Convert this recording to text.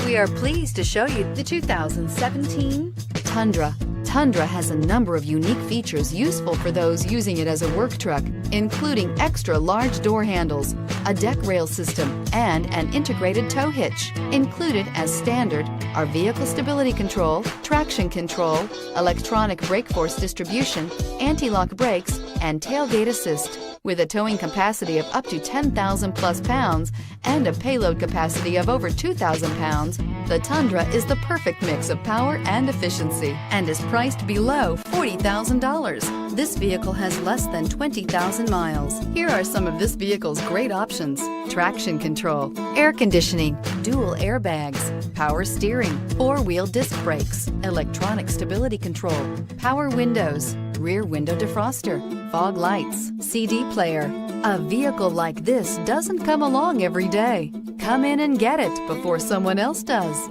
We are pleased to show you the 2017 Tundra. Tundra has a number of unique features useful for those using it as a work truck, including extra large door handles, a deck rail system, and an integrated tow hitch. Included as standard are vehicle stability control, traction control, electronic brake force distribution, anti-lock brakes, and tailgate assist. With a towing capacity of up to 10,000 plus pounds and a payload capacity of over 2,000 pounds, the Tundra is the perfect mix of power and efficiency and is priced below $40,000. This vehicle has less than 20,000 miles. Here are some of this vehicle's great options: traction control, air conditioning, dual airbags, power steering, four-wheel disc brakes, electronic stability control, power windows, rear window defroster, fog lights, CD player. A vehicle like this doesn't come along every day. Come in and get it before someone else does.